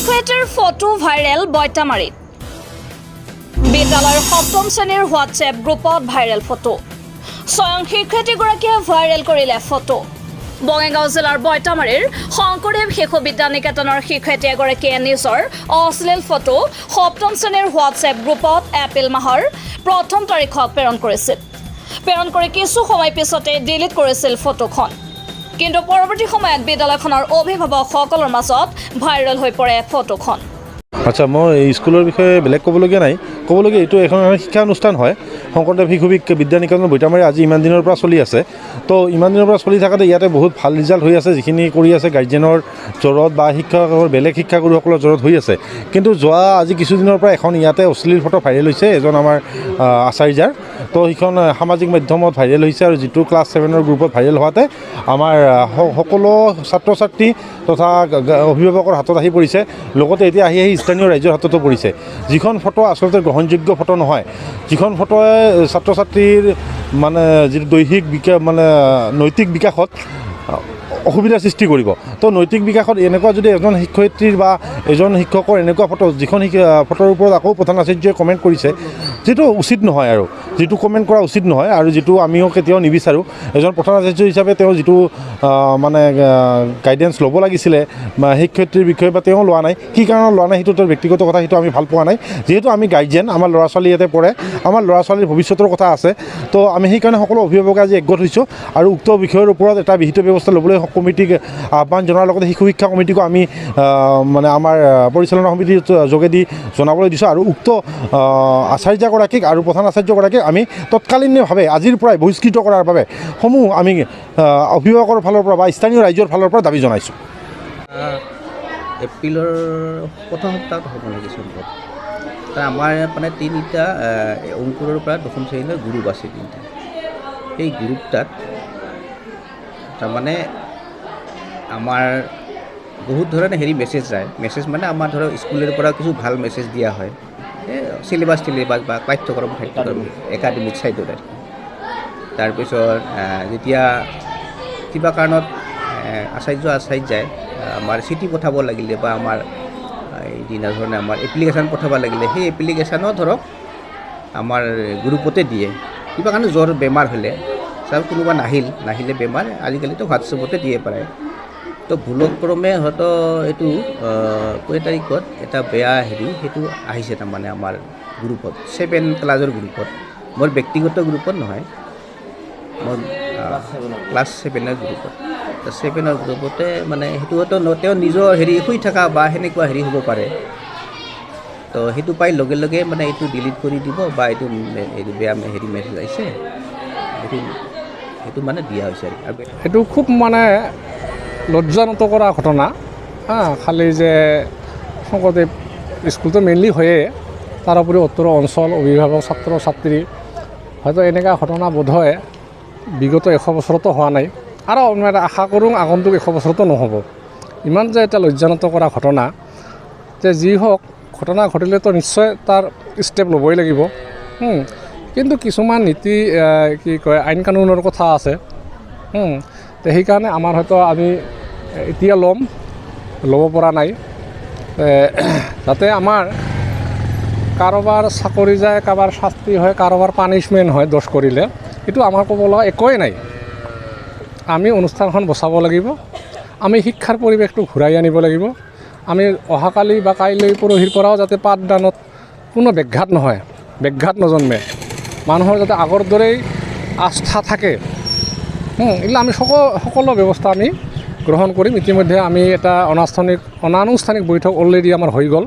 শিক্ষয়িত্ৰীৰ photo viral বৈতামাৰীত বিদ্যালয়ৰ সপ্তম শ্ৰেণীৰ হোৱাটছএপ গ্ৰুপত ভাইৰেল ফটো স্বয়ং শিক্ষয়িত্ৰীগৰাকীয়ে ভাইৰেল কৰিলে ফটো বঙাইগাঁও জিলাৰ বৈতামাৰীৰ শংকৰদেৱ শিশু বিদ্যা নিকেতনৰ শিক্ষয়িত্ৰী এগৰাকীয়ে নিজৰ অশ্লীল ফটো সপ্তম শ্ৰেণীৰ হোৱাটছএপ গ্ৰুপত এপ্ৰিল মাহৰ ১ম তাৰিখত প্ৰেৰণ কৰিছিল প্ৰেৰণ কৰি কিছু সময় পিছতে ডিলিট কৰিছিল ফটোখন কিন্তু পৰৱৰ্তী সময়ত বিদ্যালয়খনৰ অভিভাৱকসকলৰ মাজত ভাইৰেল হৈ পৰে ফটোখন আচ্ছা মই স্কুলৰ বিষয়ে বেলেগ ক'বলগীয়া নাই ক'বলগীয়া এইটো এখন শিক্ষা অনুষ্ঠান হয় শংকৰদেৱ শিশু বিদ্যা নিকেতন বৈতামাৰী আজি ইমান দিনৰ পৰা চলি আছে তো ইমান দিনৰ পৰা চলি থাকাতে ইয়াতে বহুত ভাল ৰিজাল্ট হৈ আছে যিখিনি কৰি আছে গাৰ্জেনৰ জোৰত বা শিক্ষকৰ বেলেগ শিক্ষাগুৰুসকলৰ জোৰত হৈ আছে কিন্তু যোৱা আজি কিছুদিনৰ পৰা এখন ইয়াতে অশ্লীল ফটো ভাইৰেল হৈছে এজন আমাৰ আচাৰ্যাৰ তো সেইখন সামাজিক মাধ্যমত ভাইৰেল হৈছে আৰু যিটো ক্লাছ 7ৰ গ্ৰুপত ভাইৰেল হোৱাতে আমাৰ সকলো ছাত্ৰ ছাত্ৰী তথা অভিভাৱকৰ হাতত আহি পৰিছে লগতে এতিয়া আহি স্থানীয় ৰাইজৰ হাততো পৰিছে যিখন ফটো আচলতে গ্ৰহণযোগ্য ফটো নহয় যিখন ফটোৱে ছাত্ৰ ছাত্ৰীৰ মানে যিটো দৈহিক নৈতিক বিকাশত অসুবিধাৰ সৃষ্টি কৰিব তো নৈতিক বিকাশত এনেকুৱা যদি এজন শিক্ষয়িত্ৰীৰ বা এজন শিক্ষকৰ এনেকুৱা ফটো যিখন ফটোৰ ওপৰত আকৌ প্ৰধান আচাৰ্যই কমেণ্ট কৰিছে যিটো উচিত নহয় আৰু যিটো কমেণ্ট কৰা উচিত নহয় আৰু যিটো আমিও কেতিয়াও নিবিচাৰোঁ এজন প্ৰধান আচাৰ্য হিচাপে তেওঁ যিটো মানে গাইডেন্স ল'ব লাগিছিলে বা শিক্ষয়িত্ৰীৰ বিষয়ে বা তেওঁ লোৱা নাই কি কাৰণত লোৱা নাই সেইটো তেওঁৰ ব্যক্তিগত কথা সেইটো আমি ভাল পোৱা নাই যিহেতু আমি গাৰ্জেন আমাৰ ল'ৰা ছোৱালী ইয়াতে পঢ়ে আমাৰ ল'ৰা ছোৱালীৰ ভৱিষ্যতৰ কথা আছে তো আমি সেইকাৰণে সকলো অভিভাৱকে আজি একগোট হৈছোঁ আৰু উক্ত বিষয়ৰ ওপৰত এটা বিহিত ব্যৱস্থা ল'বলৈ কমিটিক আহ্বান জনোৱাৰ লগতে শিশু শিক্ষা কমিটিকো আমি মানে আমাৰ পৰিচালনা সমিতিৰ যোগেদি জনাবলৈ দিছোঁ আৰু উক্ত আচাৰ্যগৰাকীক আৰু প্ৰধান আচাৰ্যগৰাকীক আমি তৎকালীনভাৱে আজিৰ পৰাই বহিষ্কৃত কৰাৰ বাবে সমূহ আমি অভিভাৱকৰ ফালৰ পৰা বা স্থানীয় ৰাইজৰ ফালৰ পৰা দাবী জনাইছোঁ এপ্ৰিলৰ প্ৰথম সপ্তাহত হ'ব লাগে সম্ভৱ তাৰ আমাৰ মানে তিনিটা অংকুৰৰ পৰা দশম শ্ৰেণীলৈ গ্ৰুপ আছে তিনিটা সেই গ্ৰুপটাত তাৰমানে আমাৰ বহুত ধৰণে মেছেজ যায় মেছেজ মানে আমাৰ ধৰক স্কুলৰ পৰা কিছু ভাল মেছেজ দিয়া হয় চিলেবাছ বা পাঠ্যক্ৰম একাডেমিক চাইডত আৰু তাৰপিছত যেতিয়া কিবা কাৰণত আচাৰ্যাই আমাৰ চিঠি পঠাব লাগিলে বা আমাৰ এইদিনা ধৰণে আমাৰ এপ্লিকেশ্যন পঠাব লাগিলে সেই এপ্লিকেশ্যনো ধৰক আমাৰ গ্ৰুপতে দিয়ে কিবা কাৰণে জ্বৰ বেমাৰ হ'লে চাওক কোনোবা নাহিলে বেমাৰ আজিকালিতো হোৱাটছএপতে দিয়ে পাৰে তো ভুলক্ৰমে হয়তো এইটো কেই তাৰিখত এটা বেয়া সেইটো আহিছে তাৰমানে আমাৰ গ্ৰুপত 7 ক্লাছৰ গ্ৰুপত মোৰ ব্যক্তিগত গ্ৰুপত নহয় মোৰ ক্লাছ 7ৰ গ্ৰুপত তো 7ৰ গ্ৰুপতে মানে সেইটো হয়তো তেওঁ নিজৰ শুই থকা বা সেনেকুৱা হ'ব পাৰে তো সেইটো পাই লগে লগে মানে এইটো ডিলিট কৰি দিব বা এইটো বেয়া মেছেজ আহিছে সেইটো মানে দিয়া হৈছে আৰু সেইটো খুব মানে লজ্জানত কৰা ঘটনা খালি যে শংকৰদেৱ স্কুলটো মেইনলি হয়ে তাৰ উপৰি উত্তৰ অঞ্চল অভিভাৱক ছাত্ৰ ছাত্ৰী হয়তো এনেকুৱা ঘটনা বোধ হয় বিগত 100 বছৰতো হোৱা নাই আৰু আশা কৰোঁ আগন্তুক 100 বছৰতো নহ'ব ইমান যে এটা লজ্জানত কৰা ঘটনা যে যি হওক ঘটনা ঘটিলেতো নিশ্চয় তাৰ ষ্টেপ ল'বই লাগিব কিন্তু কিছুমান নীতি কি কয় আইন কানুনৰ কথা আছে তো সেইকাৰণে আমাৰ হয়তো আমি এতিয়া ল'ব পৰা নাই যাতে আমাৰ কাৰোবাৰ চাকৰি যায় কাৰোবাৰ শাস্তি হয় কাৰোবাৰ পানিছমেণ্ট হয় দোষ কৰিলে সেইটো আমাৰ ক'ব লগা একোৱেই নাই আমি অনুষ্ঠানখন বচাব লাগিব আমি শিক্ষাৰ পৰিৱেশটো ঘূৰাই আনিব লাগিব আমি অহাকালি বা কাইলৈ পৰহিৰ পৰাও যাতে পাঠদানত কোনো ব্যাঘাত নজন্মে মানুহৰ যাতে আগৰ দৰেই আস্থা থাকে এইবিলাক আমি সকলো ব্যৱস্থা আমি গ্ৰহণ কৰিম ইতিমধ্যে আমি এটা অনানুষ্ঠানিক বৈঠক অলৰেডি আমাৰ হৈ গ'ল